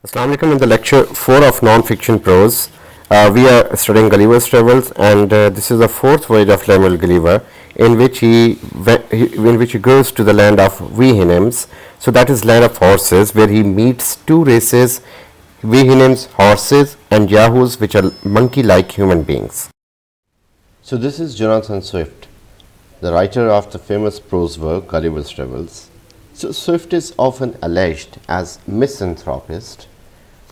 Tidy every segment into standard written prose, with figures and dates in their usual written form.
Assalamu alaikum. In the lecture 4 of non-fiction prose, we are studying Gulliver's Travels, and this is the fourth voyage of Lemuel Gulliver, in which he goes to the land of Houyhynhyms. So that is land of horses, where he meets two races, Houyhynhyms horses and Yahoos, which are monkey-like human beings. So this is Jonathan Swift, the writer of the famous prose work Gulliver's Travels. So Swift is often alleged as misanthropist,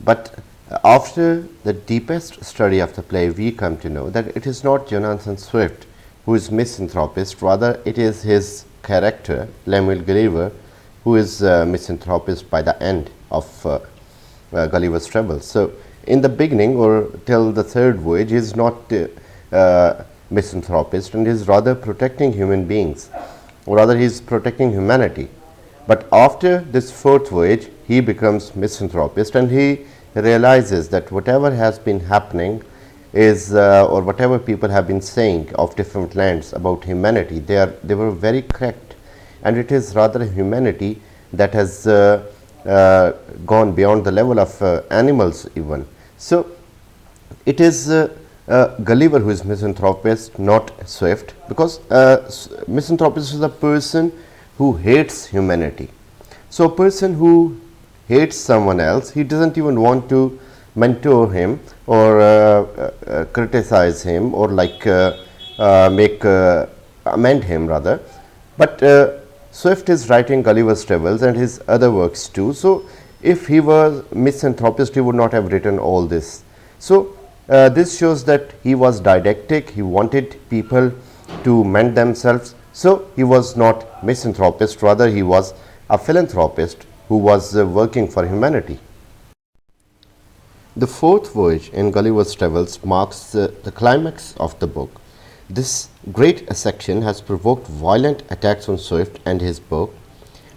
but after the deepest study of the play, we come to know that it is not Jonathan Swift who is misanthropist, rather it is his character, Lemuel Gulliver, who is misanthropist by the end of Gulliver's Travels. So in the beginning or till the third voyage, he is not misanthropist and is rather protecting human beings, or rather he is protecting humanity. But after this fourth voyage, he becomes misanthropist, and he realizes that whatever has been happening is, or whatever people have been saying of different lands about humanity, they were very correct, and it is rather humanity that has gone beyond the level of animals even. So it is Gulliver who is misanthropist, not Swift, because misanthropist is a person who hates humanity. So a person who hates someone else, he doesn't even want to mentor him or criticize him or like amend him rather. But Swift is writing Gulliver's Travels and his other works too. So if he was misanthropist, he would not have written all this. So this shows that he was didactic, he wanted people to mend themselves. So he was not misanthropist, rather he was a philanthropist who was working for humanity. The fourth voyage in Gulliver's Travels marks the climax of the book. This great section has provoked violent attacks on Swift and his book.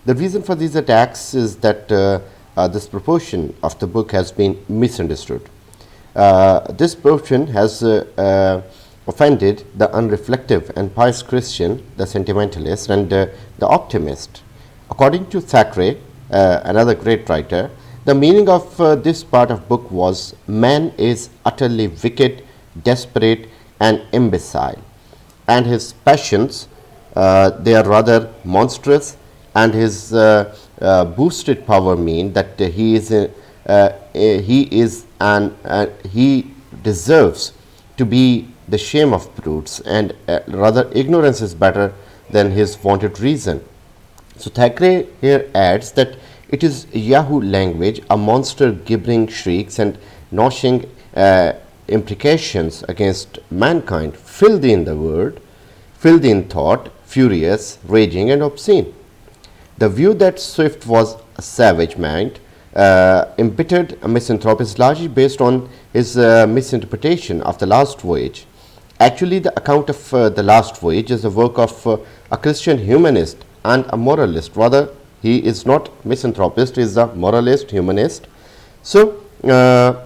The reason for these attacks is that this proportion of the book has been misunderstood. This portion has offended the unreflective and pious Christian, the sentimentalist, and the optimist. According to Thackeray, another great writer, the meaning of this part of book was man is utterly wicked, desperate, and imbecile, and his passions they are rather monstrous, and his boosted power mean that he deserves to be the shame of brutes, and rather ignorance is better than his wanted reason. So Thackeray here adds that it is Yahoo language, a monster gibbering shrieks and gnashing imprecations against mankind, filthy in the word, filthy in thought, furious, raging, and obscene. The view that Swift was a savage mind, embittered misanthrope, is largely based on his misinterpretation of the last voyage. Actually, the account of the last voyage is the work of a Christian humanist and a moralist. Rather, he is not misanthropist, he is a moralist, humanist. So, the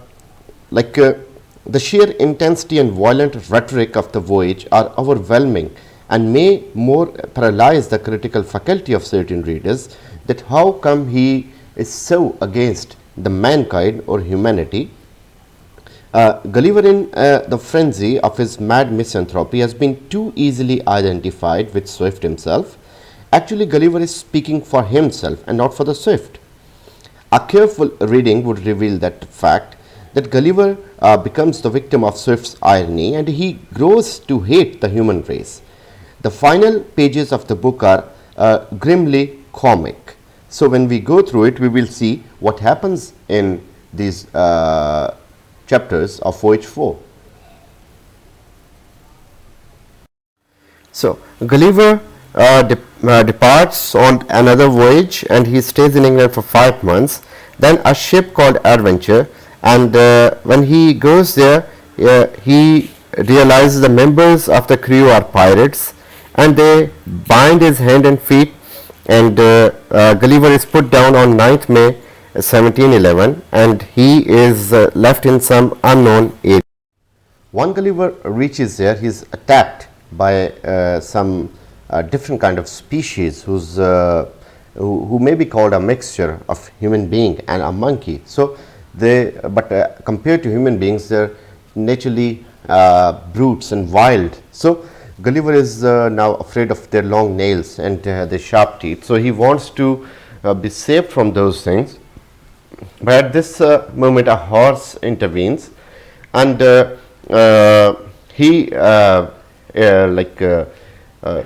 sheer intensity and violent rhetoric of the voyage are overwhelming and may more paralyze the critical faculty of certain readers, that how come he is so against the mankind or humanity. Gulliver, in the frenzy of his mad misanthropy, has been too easily identified with Swift himself. Actually, Gulliver is speaking for himself and not for the Swift. A careful reading would reveal that fact, that Gulliver becomes the victim of Swift's irony, and he grows to hate the human race. The final pages of the book are grimly comic. So when we go through it, we will see what happens in these chapters of Voyage 4. So Gulliver departs on another voyage, and he stays in England for 5 months. Then a ship called Adventure, and when he goes there, he realizes the members of the crew are pirates, and they bind his hand and feet, and Gulliver is put down on 9th May 1711, and he is left in some unknown area. When Gulliver reaches there, he is attacked by some different kind of species who may be called a mixture of human being and a monkey. So but compared to human beings, they're naturally brutes and wild. So Gulliver is now afraid of their long nails and their sharp teeth. So he wants to be saved from those things. But at this moment, a horse intervenes, and he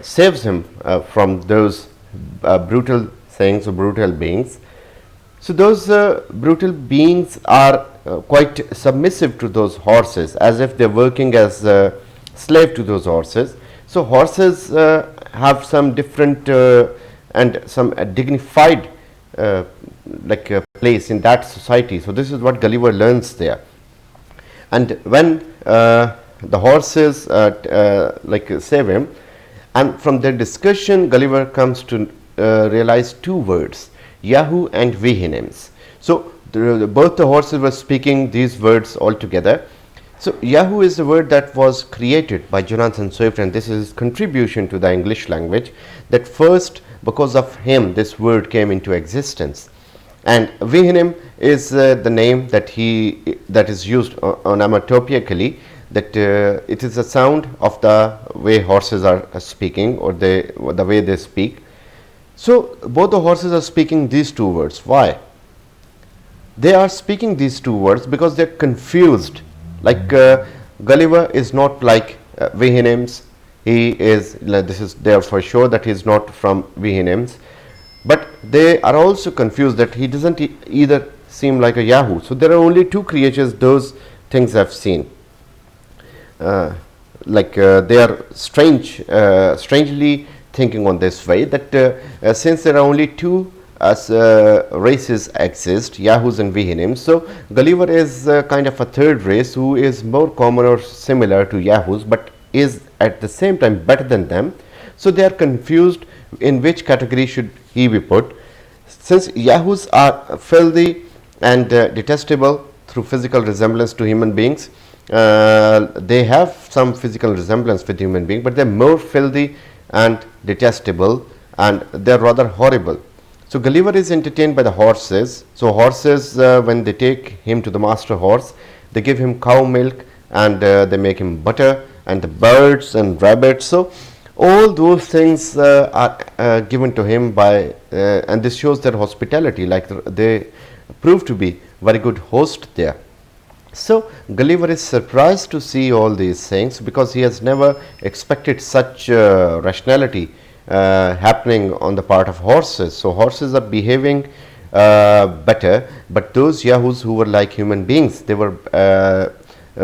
saves him from those brutal things or brutal beings. So those brutal beings are quite submissive to those horses, as if they're working as slave to those horses. So horses have some different and some dignified place in that society. So this is what Gulliver learns there. And when the horses save him, and from their discussion, Gulliver comes to realize two words: Yahoo and Houyhynhyms. So both the horses were speaking these words all together. So Yahoo is a word that was created by Jonathan Swift, and this is his contribution to the English language, that first, because of him, this word came into existence. And Houyhynhym is the name that is used onomatopoeically, that it is a sound of the way horses are speaking, or the way they speak. So both the horses are speaking these two words. Why? They are speaking these two words because they're confused. Like Gulliver is not like Houyhynhyms. He is, this is there for sure that he is not from Houyhynhyms. But they are also confused that he doesn't either seem like a Yahoo. So there are only two creatures those things have seen. They are strangely thinking on this way, that since there are only two races exist, Yahoos and Houyhynhyms, so Gulliver is kind of a third race who is more common or similar to Yahoos, but is at the same time better than them. So they are confused in which category should he be put. Since Yahoos are filthy and detestable through physical resemblance to human beings, they have some physical resemblance with human beings, but they're more filthy and detestable, and they're rather horrible. So Gulliver is entertained by the horses. So horses, when they take him to the master horse, they give him cow milk, and they make him butter, and the birds and rabbits. So all those things are given to him by, and this shows their hospitality, like they prove to be very good host there. So Gulliver is surprised to see all these things, because he has never expected such rationality happening on the part of horses. So horses are behaving better, but those Yahoos who were like human beings, they were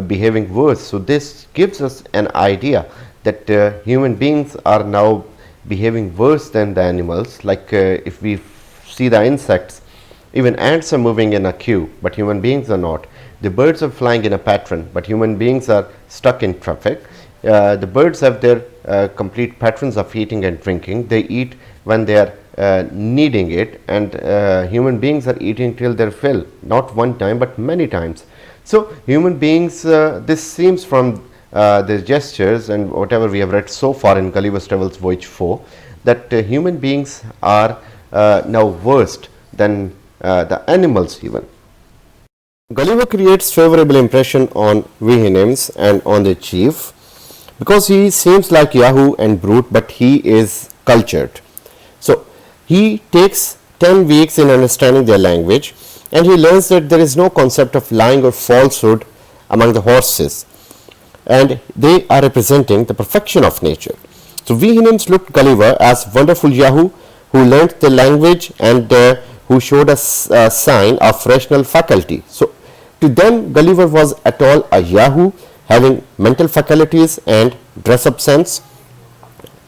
behaving worse. So this gives us an idea that human beings are now behaving worse than the animals. Like if we see the insects, even ants are moving in a queue, but human beings are not. The birds are flying in a pattern, but human beings are stuck in traffic. The birds have their complete patterns of eating and drinking. They eat when they are needing it, and human beings are eating till their fill, not one time but many times. So human beings, this seems from the gestures and whatever we have read so far in Gulliver's Travels Voyage 4, that human beings are now worse than the animals even. Gulliver creates favorable impression on Houyhynhyms and on the chief, because he seems like Yahoo and brute, but he is cultured. So he takes 10 weeks in understanding their language, and he learns that there is no concept of lying or falsehood among the horses, and they are representing the perfection of nature. So Houyhynhyms looked Gulliver as wonderful Yahoo who learnt the language and who showed us a sign of rational faculty. So to them, Gulliver was at all a Yahoo, having mental faculties and dress-up sense.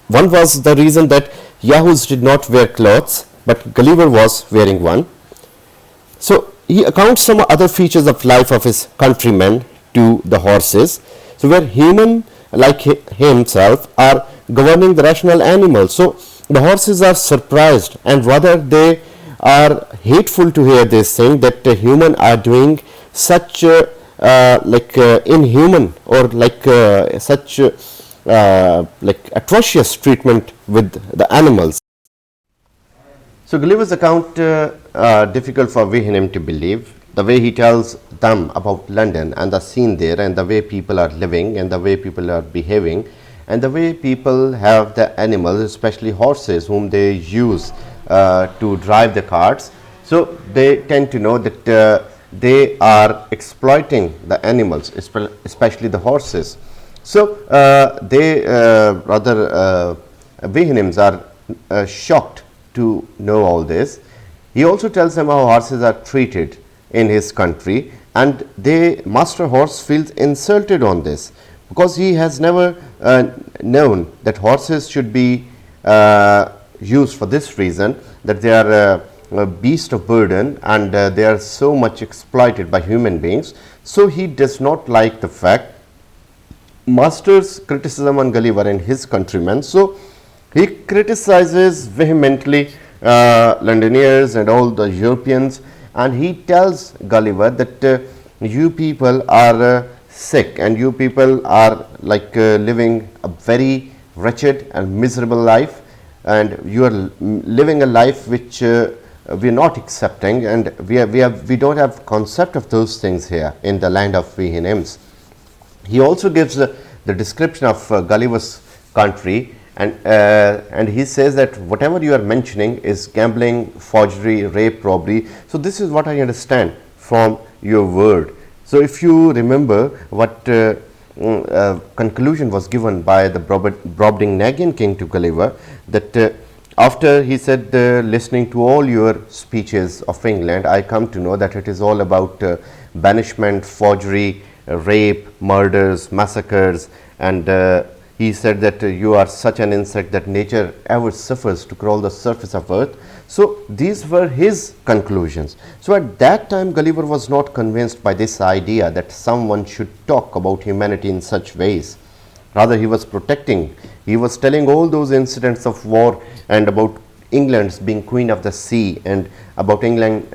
One was the reason that Yahoos did not wear clothes, but Gulliver was wearing one. So he accounts some other features of life of his countrymen to the horses. So where human, like himself, are governing the rational animals. So the horses are surprised, and rather they are hateful to hear this thing, that human are doing such inhuman or such atrocious treatment with the animals. So Gulliver's account difficult for Houyhynhym to believe. the way he tells them about London and the scene there and the way people are living and the way people are behaving and the way people have the animals, especially horses, whom they use to drive the carts. So they tend to know that they are exploiting the animals, especially the horses. So they Houyhynhyms are shocked to know all this. He also tells them how horses are treated in his country, and Master Horse feels insulted on this because he has never known that horses should be used for this reason, that they are a beast of burden and they are so much exploited by human beings. So he does not like the fact Master's criticism on Gulliver and his countrymen. So he criticizes vehemently Londoners and all the Europeans, and he tells Gulliver that you people are sick and you people are like living a very wretched and miserable life, and you are living a life which we are not accepting, and we don't have concept of those things here in the land of Houyhynhyms. He also gives the description of Gulliver's country, and he says that whatever you are mentioning is gambling, forgery, rape, robbery. So this is what I understand from your word. So if you remember what conclusion was given by the Brobdingnagian king to Gulliver, that after he said, listening to all your speeches of England, I come to know that it is all about banishment, forgery, rape, murders, massacres, and he said that you are such an insect that nature ever suffers to crawl the surface of earth. So these were his conclusions. So at that time Gulliver was not convinced by this idea that someone should talk about humanity in such ways. Rather, he was protecting, he was telling all those incidents of war and about England's being queen of the sea and about England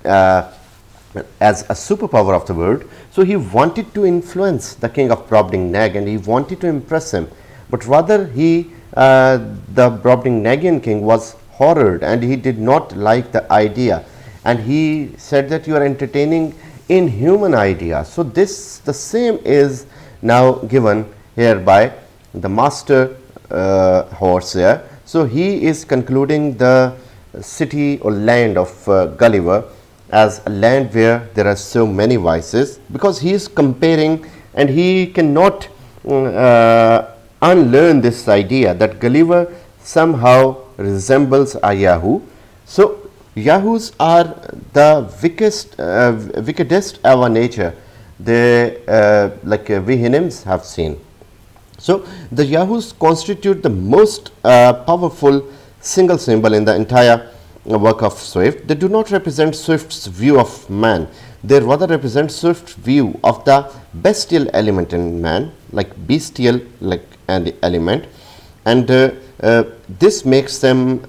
as a superpower of the world. So he wanted to influence the king of Brobdingnag and he wanted to impress him, but rather the Brobdingnagian king was horrored and he did not like the idea, and he said that you are entertaining inhuman ideas. So the same is now given here by the Master Horse here. So he is concluding the city or land of Gulliver as a land where there are so many vices, because he is comparing and he cannot unlearn this idea that Gulliver somehow resembles a Yahoo. So Yahoos are the wickedest our nature, they like Houyhynhyms have seen. So the Yahoos constitute the most powerful single symbol in the entire work of Swift. They do not represent Swift's view of man, they rather represent Swift's view of the bestial element in man, like bestial like an element, and this makes them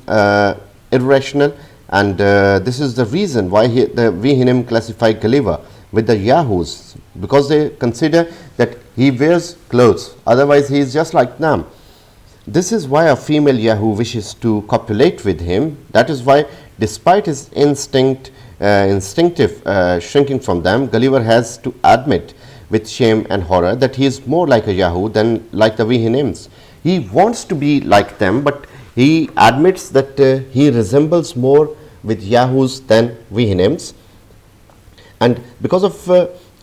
irrational, and this is the reason why the Houyhynhyms classify Gulliver with the Yahoos, because they consider that he wears clothes, otherwise he is just like them. This is why a female Yahoo wishes to copulate with him. That is why, despite his instinctive shrinking from them, Gulliver has to admit with shame and horror that he is more like a Yahoo than like the Houyhynhyms. He wants to be like them, but he admits that he resembles more with Yahoos than Houyhynhyms. And because of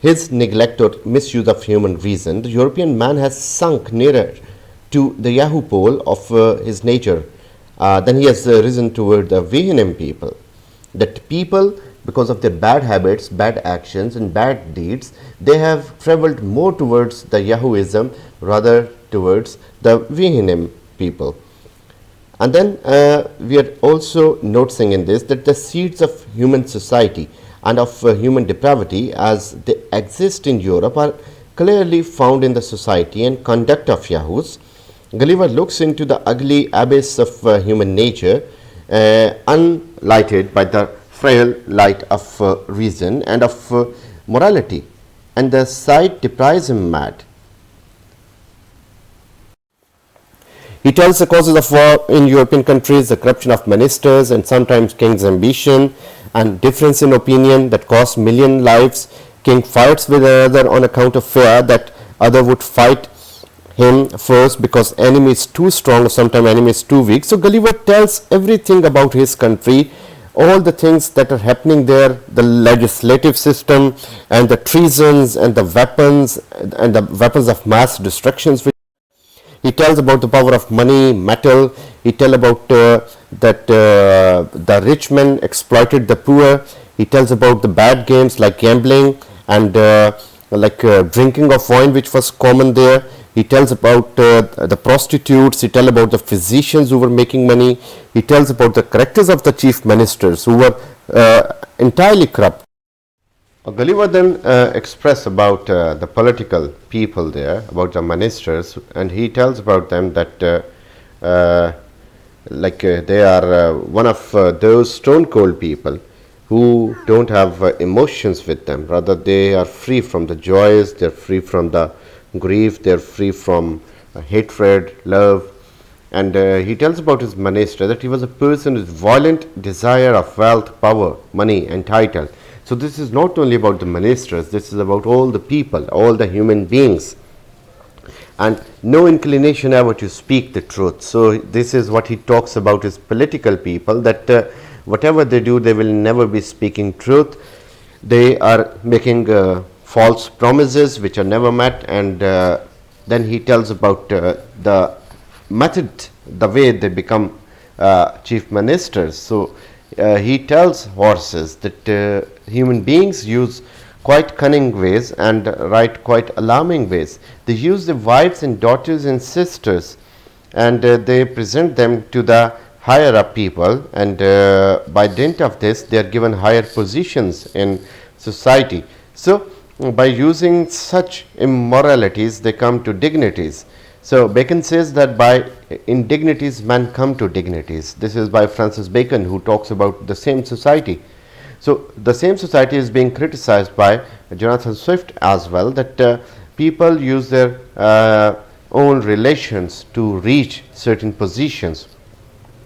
his neglect or misuse of human reason, the European man has sunk nearer to the Yahoo pole of his nature then he has risen toward the Houyhynhyms people. That people, because of their bad habits, bad actions and bad deeds, they have travelled more towards the Yahooism rather towards the Houyhynhyms people. And then we are also noticing in this that the seeds of human society and of human depravity as they exist in Europe are clearly found in the society and conduct of Yahoos. Gulliver looks into the ugly abyss of human nature, unlighted by the frail light of reason and of morality, and the sight deprives him mad. He tells the causes of war in European countries, the corruption of ministers and sometimes king's ambition, and difference in opinion that cost million lives. King fights with another on account of fear that other would fight him first because enemy is too strong, sometimes enemy is too weak. So Gulliver tells everything about his country, all the things that are happening there, the legislative system and the treasons and the weapons of mass destructions. He tells about the power of money, metal. He tells about that the rich men exploited the poor. He tells about the bad games like gambling and drinking of wine, which was common there. He tells about the prostitutes. He tells about the physicians who were making money. He tells about the characters of the chief ministers who were entirely corrupt. Gulliver then express about the political people there, about the ministers, and he tells about them that they are one of those stone cold people who don't have emotions with them. Rather, they are free from the joys, they're free from the grief, they're free from hatred, love. And he tells about his minister that he was a person with violent desire of wealth, power, money and title. So this is not only about the ministers, this is about all the people, all the human beings, and no inclination ever to speak the truth. So this is what he talks about his political people, that whatever they do, they will never be speaking truth. They are making false promises which are never met. And then he tells about the method, the way they become chief ministers. So he tells horses that human beings use quite cunning ways and write quite alarming ways. They use their wives and daughters and sisters, and they present them to the higher up people, and by dint of this they are given higher positions in society. So by using such immoralities they come to dignities. So Bacon says that by indignities men come to dignities. This is by Francis Bacon, who talks about the same society. So the same society is being criticized by Jonathan Swift as well, that people use their own relations to reach certain positions.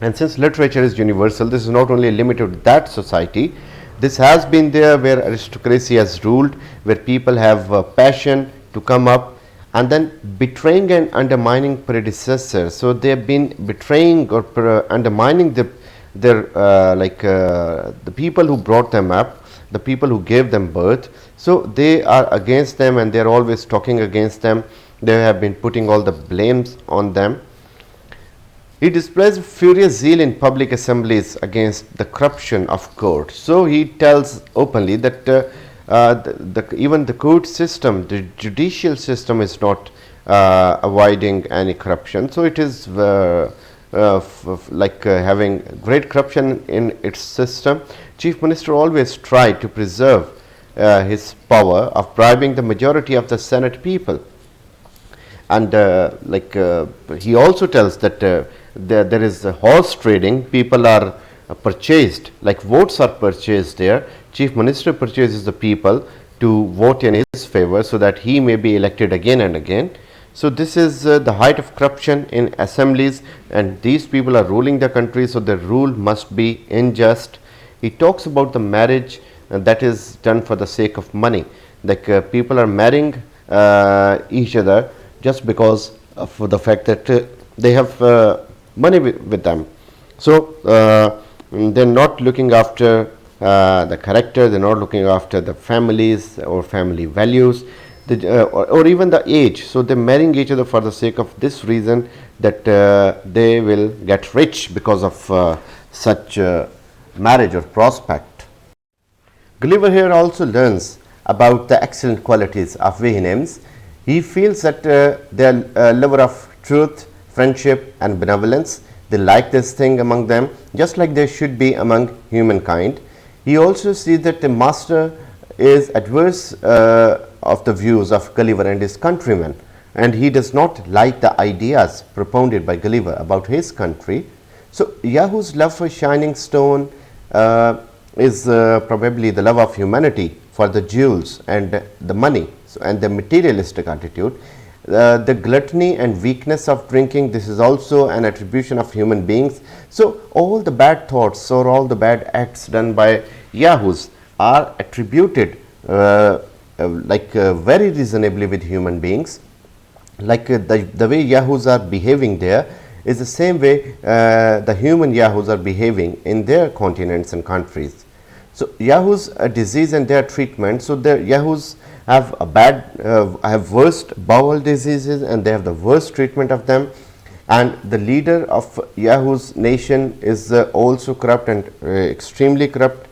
And since literature is universal, this is not only limited to that society. This has been there where aristocracy has ruled, where people have passion to come up and then betraying and undermining predecessors. So they have been betraying or undermining the people who brought them up, the people who gave them birth. So they are against them and they are always talking against them. They have been putting all the blames on them. He displays furious zeal in public assemblies against the corruption of court. So he tells openly that even the court system, the judicial system is not avoiding any corruption. So it is having great corruption in its system. Chief Minister always tried to preserve his power of bribing the majority of the Senate people. And he also tells that there is horse trading. People are purchased, like votes are purchased there. Chief Minister purchases the people to vote in his favor so that he may be elected again and again. So this is the height of corruption in assemblies, and these people are ruling the country, so the rule must be unjust. He talks about the marriage that is done for the sake of money. Like people are marrying each other just because of the fact that they have money with them. So they're not looking after the character, they're not looking after the families or family values, or even the age. So they're marrying each other for the sake of this reason, that they will get rich because of such marriage or prospect. Gulliver here also learns about the excellent qualities of Houyhynhyms. He feels that they are a lover of truth, friendship and benevolence. They like this thing among them, just like there should be among humankind. He also sees that the master is adverse of the views of Gulliver and his countrymen, and he does not like the ideas propounded by Gulliver about his country. So Yahoo's love for shining stone is probably the love of humanity for the jewels and the money, and the materialistic attitude. The gluttony and weakness of drinking, this is also an attribution of human beings. So all the bad thoughts or all the bad acts done by Yahoos are attributed very reasonably with human beings. The way Yahoos are behaving there is the same way the human Yahoos are behaving in their continents and countries. So Yahoos disease and their treatment. So the Yahoos have have worst bowel diseases, and they have the worst treatment of them. And the leader of Yahoos nation is also corrupt and extremely corrupt.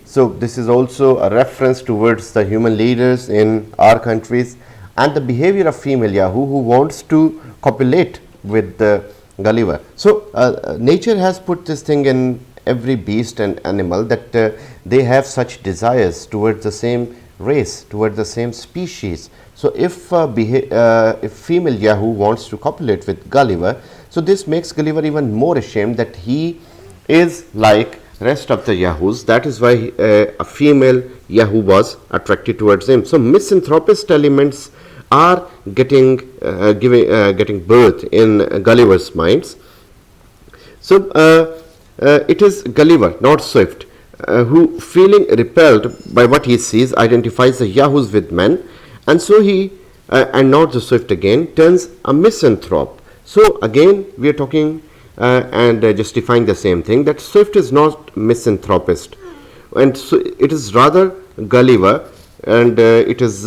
So this is also a reference towards the human leaders in our countries, and the behavior of female Yahoo who wants to copulate with Gulliver. So nature has put this thing in every beast and animal, that they have such desires towards the same race, towards the same species. So if female Yahoo wants to copulate with Gulliver, so this makes Gulliver even more ashamed that he is like rest of the Yahoos. That is why a female Yahoo was attracted towards him. So misanthropist elements are getting birth in Gulliver's minds. So it is Gulliver, not Swift, who, feeling repelled by what he sees, identifies the Yahoos with men, and so he, and not the Swift again, turns a misanthrope. So again we are talking and justifying the same thing, that Swift is not misanthropist, and so it is rather Gulliver, and it is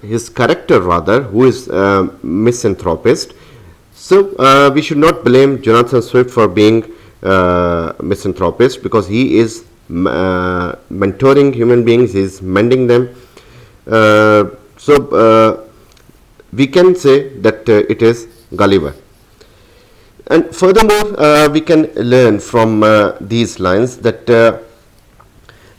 his character rather who is misanthropist. So we should not blame Jonathan Swift for being misanthropist, because he is mentoring human beings, he is mending them. So we can say that it is Gulliver. And furthermore, we can learn from these lines that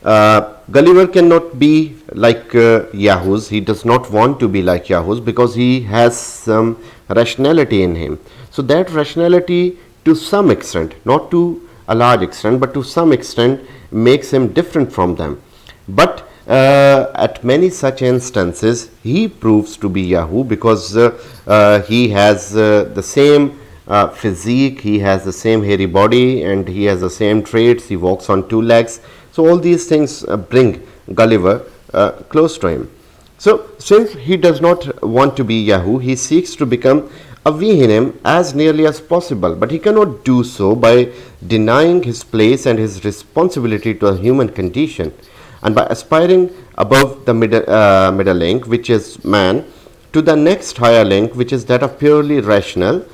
Gulliver cannot be like Yahoos. He does not want to be like Yahoos because he has some rationality in him. So that rationality, to some extent, not to a large extent, but to some extent, makes him different from them. But at many such instances, he proves to be Yahoo, because he has the same physique, he has the same hairy body, and he has the same traits. He walks on two legs. So all these things bring Gulliver close to him. So since he does not want to be Yahoo, he seeks to become a Houyhynhym as nearly as possible, but he cannot do so by denying his place and his responsibility to a human condition, and by aspiring above the middle link, which is man, to the next higher link, which is that of purely rational.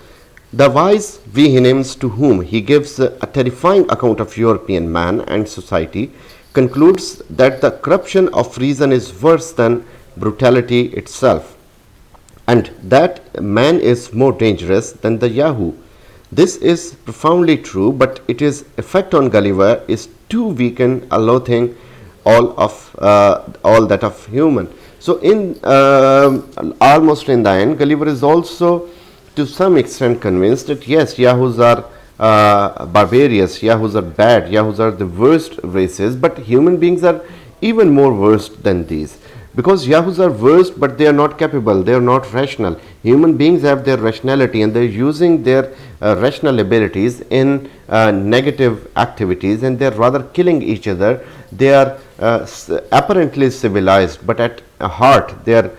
The wise Houyhynhyms, to whom he gives a terrifying account of European man and society, concludes that the corruption of reason is worse than brutality itself, and that man is more dangerous than the Yahoo. This is profoundly true, but its effect on Gulliver is to weaken a loathing all that of human. So in almost in the end, Gulliver is also to some extent convinced that yes, Yahoos are barbarous, Yahoos are bad, Yahoos are the worst races, but human beings are even more worst than these. Because Yahoos are worst, but they are not capable, they are not rational. Human beings have their rationality, and they are using their rational abilities in negative activities, and they are rather killing each other. They are apparently civilized, but at heart they are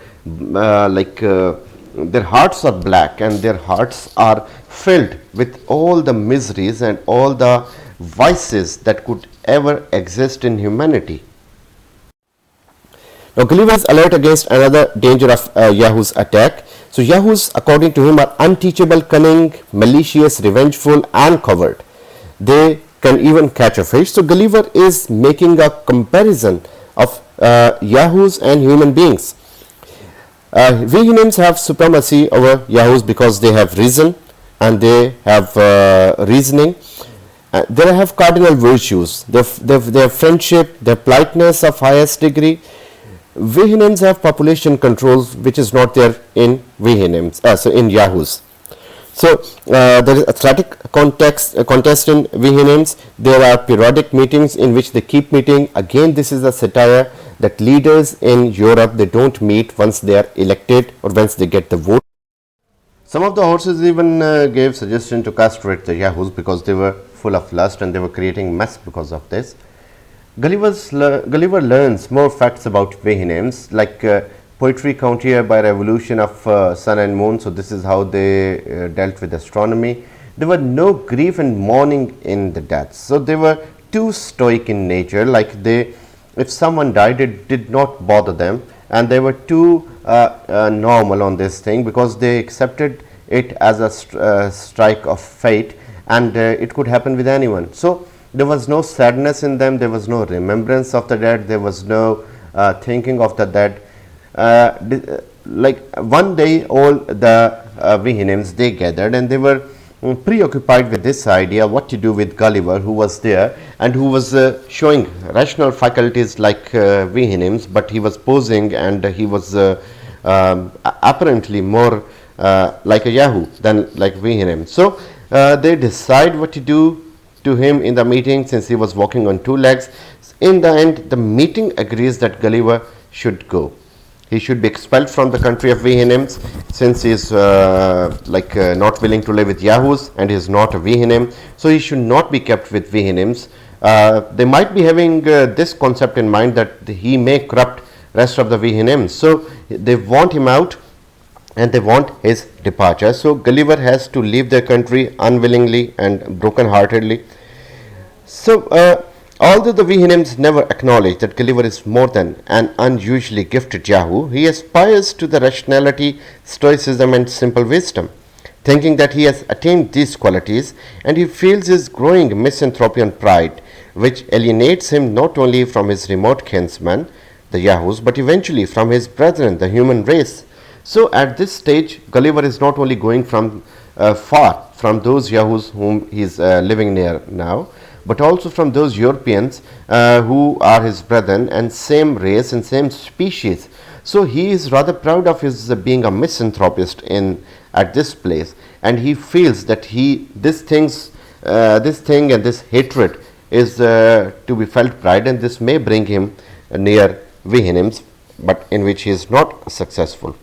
their hearts are black, and their hearts are filled with all the miseries and all the vices that could ever exist in humanity. Now Gulliver is alert against another danger of Yahoo's attack. So Yahoos, according to him, are unteachable, cunning, malicious, revengeful, and coward. They can even catch a fish. So Gulliver is making a comparison of Yahoos and human beings. Houyhynhyms have supremacy over Yahoos because they have reason and they have reasoning. They have cardinal virtues. They have friendship, their politeness of highest degree. Houyhynhyms have population controls, which is not there in in Yahoos. So there is athletic contest in Houyhynhyms. There are periodic meetings in which they keep meeting. Again, this is a satire that leaders in Europe, they don't meet once they are elected or once they get the vote. Some of the horses even gave suggestion to castrate the Yahoos because they were full of lust and they were creating mess because of this. Gulliver learns more facts about Houyhynhyms, like poetry counter by revolution of sun and moon. So this is how they dealt with astronomy. There were no grief and mourning in the deaths. So they were too stoic in nature. Like if someone died, it did not bother them, and they were too normal on this thing because they accepted it as a strike of fate, and it could happen with anyone. So there was no sadness in them, there was no remembrance of the dead, there was no thinking of the dead. Like one day all the Houyhynhyms, they gathered, and they were preoccupied with this idea what to do with Gulliver, who was there and who was showing rational faculties like Houyhynhyms, but he was posing, and he was apparently more like a Yahoo than like Houyhynhyms. So they decide what to do to him in the meeting, since he was walking on two legs. In the end, the meeting agrees that Gulliver should go. He should be expelled from the country of Houyhynhyms, since he is not willing to live with Yahoos, and he is not a Houyhynhym. So he should not be kept with Houyhynhyms. They might be having this concept in mind that he may corrupt rest of the Houyhynhyms. So they want him out, and they want his departure. So Gulliver has to leave their country unwillingly and broken-heartedly. So although the Houyhynhyms never acknowledge that Gulliver is more than an unusually gifted Yahoo, he aspires to the rationality, stoicism, and simple wisdom, thinking that he has attained these qualities, and he feels his growing misanthropian pride, which alienates him not only from his remote kinsmen, the Yahoos, but eventually from his brethren, the human race. So at this stage, Gulliver is not only going from far from those Yahoos whom he is living near now, but also from those Europeans who are his brethren and same race and same species. So he is rather proud of his being a misanthropist at this place, and he feels that this thing and this hatred is to be felt pride, and this may bring him near Houyhynhyms, but in which he is not successful.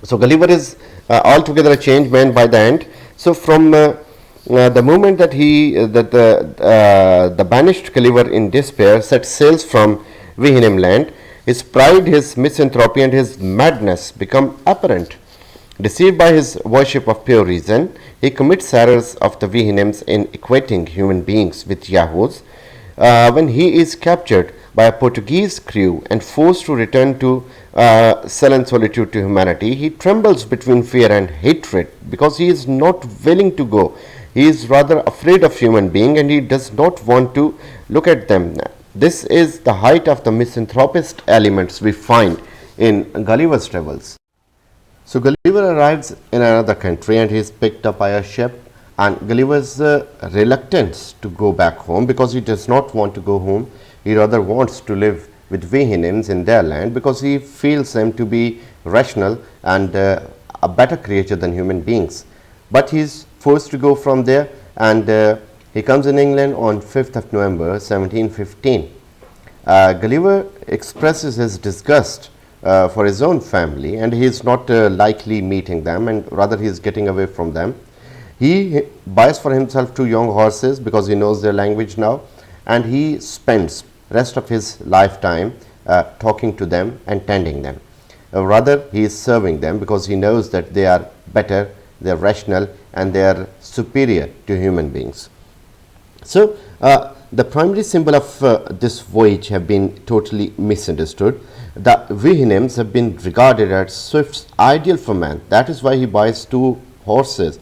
So Gulliver is altogether a changed man by the end. So from the moment that the banished Gulliver in despair set sails from Houyhnhym land, his pride, his misanthropy, and his madness become apparent. Deceived by his worship of pure reason, he commits errors of the Houyhnyms in equating human beings with Yahoos. When he is captured by a Portuguese crew and forced to return to sullen solitude to humanity, he trembles between fear and hatred because he is not willing to go. He is rather afraid of human beings, and he does not want to look at them. This is the height of the misanthropist elements we find in Gulliver's travels. So Gulliver arrives in another country, and he is picked up by a ship, and Gulliver's reluctance to go back home, because he does not want to go home. He rather wants to live with Houyhnyms in their land, because he feels them to be rational and a better creature than human beings. But he is forced to go from there, and he comes in England on 5th of November 1715. Gulliver expresses his disgust for his own family, and he is not likely meeting them, and rather he is getting away from them. He buys for himself 2 young horses because he knows their language now, and he spends rest of his lifetime talking to them and tending them. Rather, he is serving them because he knows that they are better, they are rational, and they are superior to human beings. So the primary symbol of this voyage have been totally misunderstood. The Houyhnyms have been regarded as Swift's ideal for man. That is why he buys 2 horses.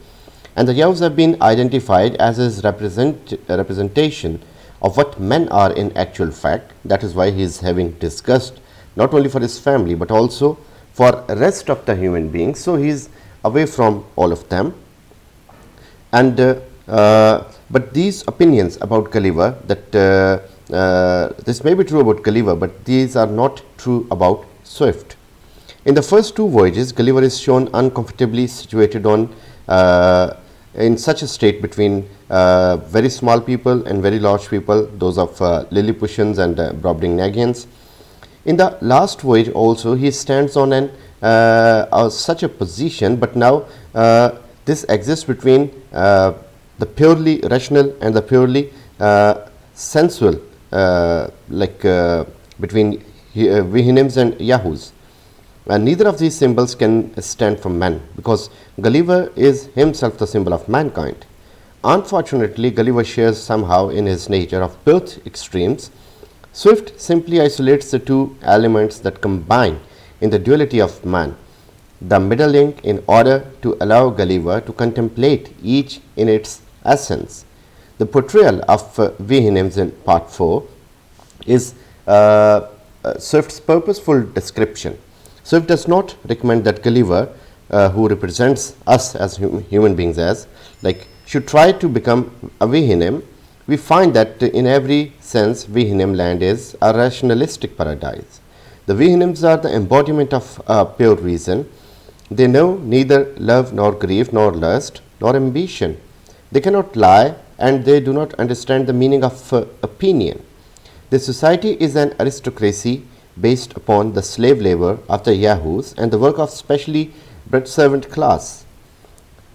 And the Yahoos have been identified as his representation of what men are in actual fact. That is why he is having disgust not only for his family but also for rest of the human beings. So he is away from all of them. And but these opinions about Gulliver, that this may be true about Gulliver, but these are not true about Swift. In the first 2 voyages, Gulliver is shown uncomfortably situated on in such a state between very small people and very large people, those of Lilliputians and Brobdingnagians. In the last voyage also, he stands on such a position, but now this exists between the purely rational and the purely sensual between Houyhynhyms and Yahoos. And neither of these symbols can stand for man, because Gulliver is himself the symbol of mankind. Unfortunately, Gulliver shares somehow in his nature of both extremes. Swift simply isolates the two elements that combine in the duality of man, the middle link, in order to allow Gulliver to contemplate each in its essence. The portrayal of Houyhynhyms in Part 4 is Swift's purposeful description. Swift does not recommend that Gulliver, who represents us as human beings should try to become a Houyhynhym. We find that in every sense Houyhynhym land is a rationalistic paradise. The Houyhynhyms are the embodiment of pure reason. They know neither love nor grief nor lust nor ambition. They cannot lie, and they do not understand the meaning of opinion. The society is an aristocracy based upon the slave labor of the Yahoos and the work of specially bred servant class.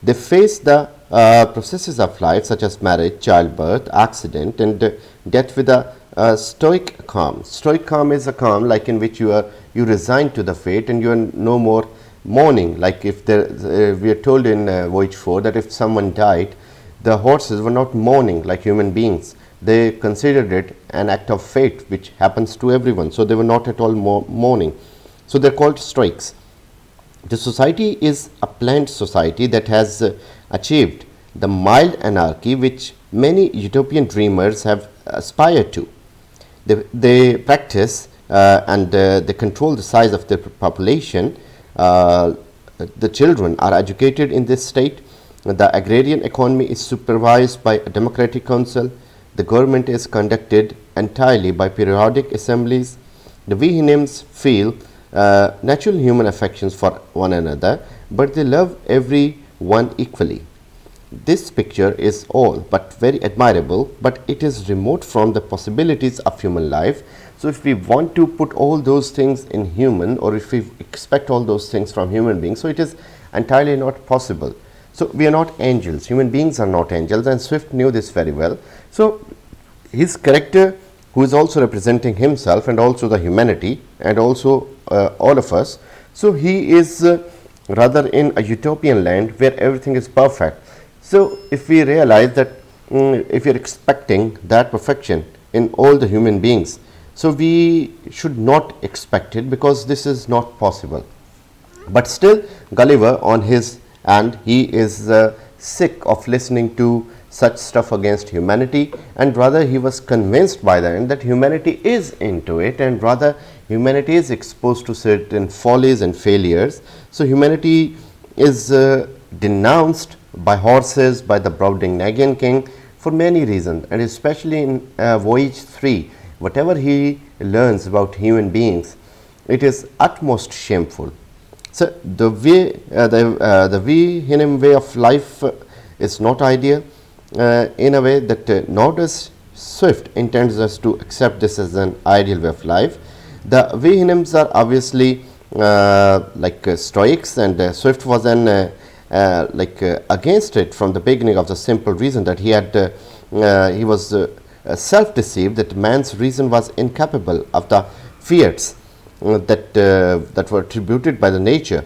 They face the processes of life such as marriage, childbirth, accident, and death with a stoic calm. Stoic calm is a calm like in which you resign to the fate and you are no more mourning. Like if we are told in Voyage 4 that if someone died, the horses were not mourning like human beings. They considered it an act of fate which happens to everyone. So they were not at all mourning. So they are called stoics. The society is a planned society that has achieved the mild anarchy which many utopian dreamers have aspired to. They practice and they control the size of their population. The children are educated in this state. The agrarian economy is supervised by a democratic council. The government is conducted entirely by periodic assemblies. The Houyhynhyms feel natural human affections for one another, but they love every one equally. This picture is all but very admirable, but it is remote from the possibilities of human life. So if we want to put all those things in human, or if we expect all those things from human beings, so it is entirely not possible. So we are not angels. Human beings are not angels, and Swift knew this very well. So his character, who is also representing himself and also the humanity and also all of us, so he is rather in a utopian land where everything is perfect. So if we realize that if we are expecting that perfection in all the human beings, so we should not expect it, because this is not possible. But still, Gulliver on his end, he is sick of listening to such stuff against humanity, and rather he was convinced by the end that humanity is into it, and rather humanity is exposed to certain follies and failures. So humanity is denounced by horses, by the Brobdingnagian king, for many reasons, and especially in Voyage 3, whatever he learns about human beings, it is utmost shameful. So the way the Houyhynhym way of life is not ideal in a way that nor does Swift intends us to accept this as an ideal way of life. The Houyhynhyms are obviously Stoics, and Swift was an against it from the beginning, of the simple reason that he was self-deceived that man's reason was incapable of the feats that were attributed by the nature.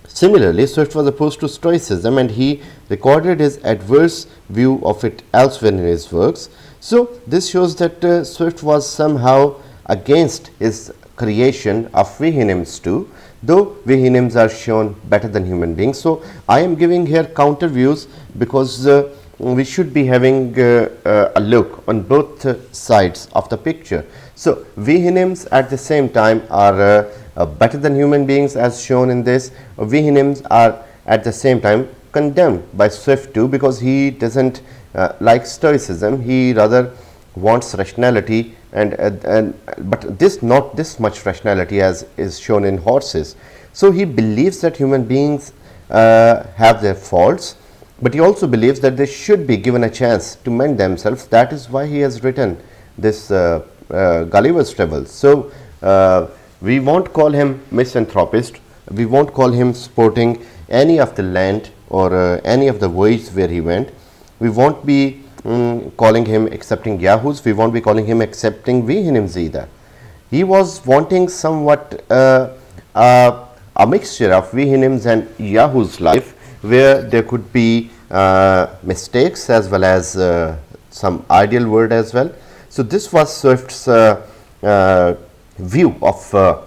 Similarly, Swift was opposed to Stoicism, and he recorded his adverse view of it elsewhere in his works. So this shows that Swift was somehow against his creation of Houyhynhyms too, though Houyhynhyms are shown better than human beings. So I am giving here counter views, because we should be having a look on both sides of the picture. So Houyhynhyms at the same time are better than human beings, as shown in this. Houyhynhyms are at the same time condemned by Swift too, because he doesn't like Stoicism. He rather wants rationality, but not this much rationality as is shown in horses. So he believes that human beings have their faults, but he also believes that they should be given a chance to mend themselves. That is why he has written this Gulliver's Travels. So we won't call him misanthropist. We won't call him supporting any of the land or any of the voyages where he went. We won't be calling him accepting Yahoos. We won't be calling him accepting Houyhynhyms either. He was wanting somewhat a mixture of Houyhynhyms and Yahoo's life, where there could be mistakes as well as some ideal word as well. So this was Swift's view of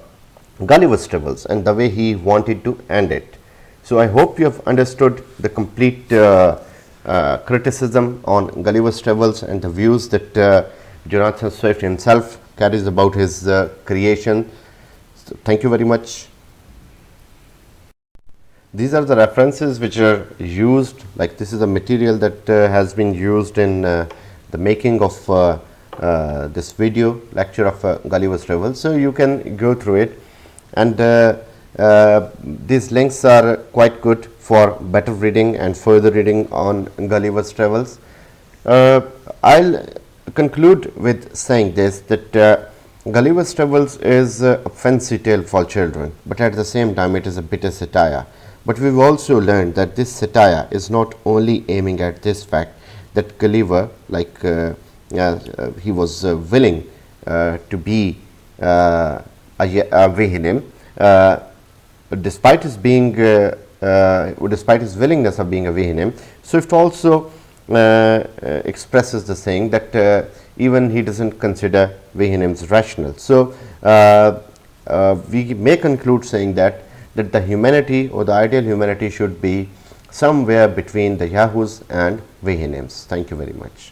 Gulliver's Travels and the way he wanted to end it. So I hope you have understood the complete criticism on Gulliver's Travels and the views that Jonathan Swift himself carries about his creation. So thank you very much. These are the references which are used, like this is a material that has been used in the making of this video lecture of Gulliver's Travels. So you can go through it, and these links are quite good for better reading and further reading on Gulliver's Travels. I'll conclude with saying this, that Gulliver's Travels is a fancy tale for children, but at the same time it is a bitter satire. But we've also learned that this satire is not only aiming at this fact that Gulliver, like he was willing to be a Houyhnyms, despite his being despite his willingness of being a Houyhnyms. Swift also expresses the saying that even he doesn't consider Houyhnyms rational. So we may conclude saying that the humanity or the ideal humanity should be somewhere between the Yahoos and Houyhnyms. Thank you very much.